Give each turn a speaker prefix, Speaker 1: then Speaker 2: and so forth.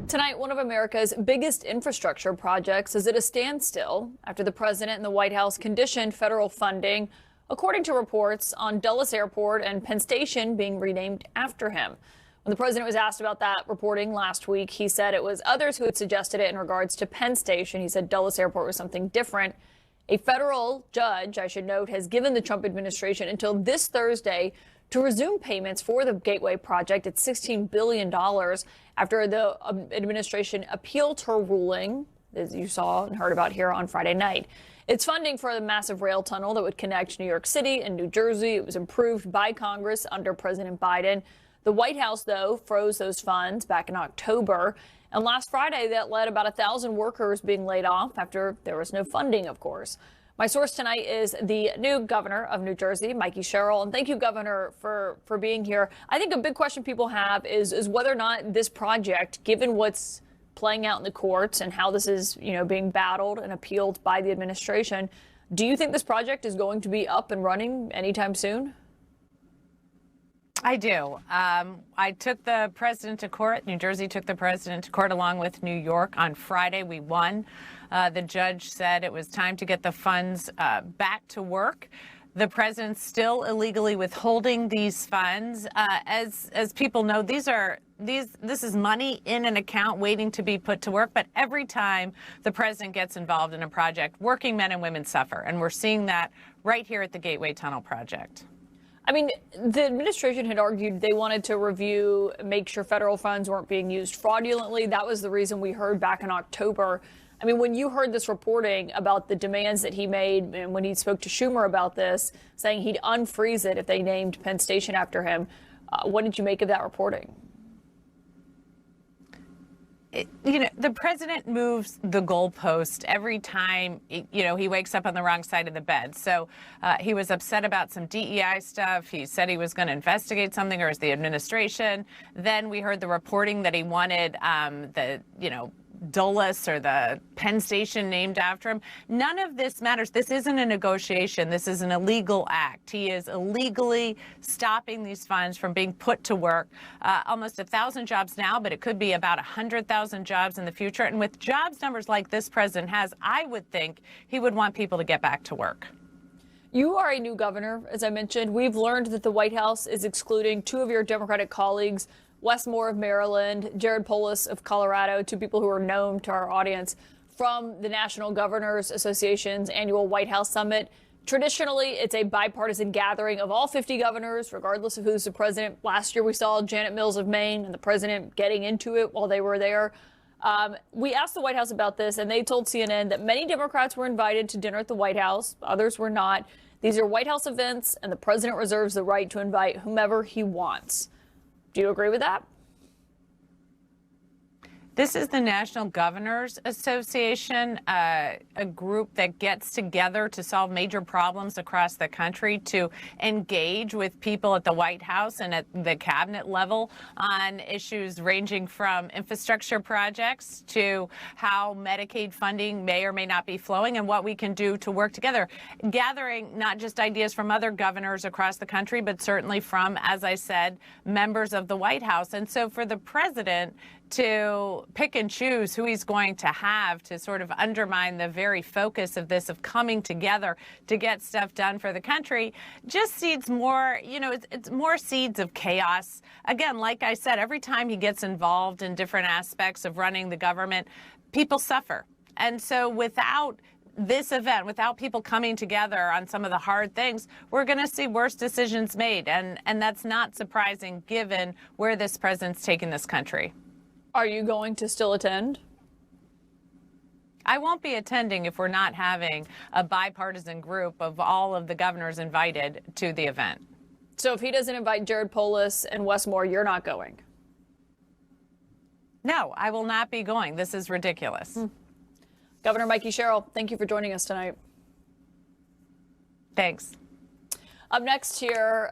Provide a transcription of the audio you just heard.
Speaker 1: Tonight, one of America's biggest infrastructure projects is at a standstill after the president and the White House conditioned federal funding, according to reports on Dulles Airport and Penn Station being renamed after him. When the president was asked about that reporting last week, he said it was others who had suggested it in regards to Penn Station. He said Dulles Airport was something different. A federal judge, I should note, has given the Trump administration until this Thursday to resume payments for the Gateway project at $16 billion after the administration appealed her ruling, as you saw and heard about here on Friday night. It's funding for the massive rail tunnel that would connect New York City and New Jersey. It was approved by Congress under President Biden. The White House, though, froze those funds back in October. And last Friday, that led about 1,000 workers being laid off after there was no funding, of course. My source tonight is the new governor of New Jersey, Mikey Sherrill. And thank you, Governor, for being here. I think a big question people have is whether or not this project, given what's playing out in the courts and how this is, being battled and appealed by the administration, do you think this project is going to be up and running anytime soon?
Speaker 2: I do. I took the president to court. New Jersey took the president to court along with New York on Friday. We won. The judge said it was time to get the funds back to work. The president's still illegally withholding these funds. As people know, this is money in an account waiting to be put to work. But every time the president gets involved in a project, working men and women suffer. And we're seeing that right here at the Gateway Tunnel project.
Speaker 1: I mean, the administration had argued they wanted to review, make sure federal funds weren't being used fraudulently. That was the reason we heard back in October. I mean, when you heard this reporting about the demands that he made and when he spoke to Schumer about this, saying he'd unfreeze it if they named Penn Station after him, what did you make of that reporting?
Speaker 2: The president moves the goalpost every time, he wakes up on the wrong side of the bed. So he was upset about some DEI stuff. He said he was going to investigate something, or as the administration. Then we heard the reporting that he wanted Dulles or the Penn Station named after him. None of this matters. This isn't a negotiation. This is an illegal act. He is illegally stopping these funds from being put to work. Almost 1,000 jobs now, but it could be about 100,000 jobs in the future. And with jobs numbers like this president has, I would think he would want people to get back to work.
Speaker 1: You are a new governor, as I mentioned. We've learned that the White House is excluding two of your Democratic colleagues, Wes Moore of Maryland, Jared Polis of Colorado, two people who are known to our audience, from the National Governors Association's annual White House Summit. Traditionally, it's a bipartisan gathering of all 50 governors, regardless of who's the president. Last year, we saw Janet Mills of Maine and the president getting into it while they were there. We asked the White House about this, and they told CNN that many Democrats were invited to dinner at the White House. Others were not. These are White House events, and the president reserves the right to invite whomever he wants. Do you agree with that?
Speaker 2: This is the National Governors Association, a group that gets together to solve major problems across the country, to engage with people at the White House and at the cabinet level on issues ranging from infrastructure projects to how Medicaid funding may or may not be flowing and what we can do to work together, gathering not just ideas from other governors across the country, but certainly from, as I said, members of the White House. And so for the president to pick and choose who he's going to have to sort of undermine the very focus of this, of coming together to get stuff done for the country, just seeds more, it's more seeds of chaos. Again, like I said, every time he gets involved in different aspects of running the government, people suffer. And so without this event, without people coming together on some of the hard things, we're going to see worse decisions made. And that's not surprising given where this president's taking this country.
Speaker 1: Are you going to still attend?
Speaker 2: I won't be attending if we're not having a bipartisan group of all of the governors invited to the event.
Speaker 1: So if he doesn't invite Jared Polis and Wes Moore, you're not going?
Speaker 2: No, I will not be going. This is ridiculous.
Speaker 1: Governor Mikey Sherrill, thank you for joining us tonight.
Speaker 2: Thanks.
Speaker 1: Up next here,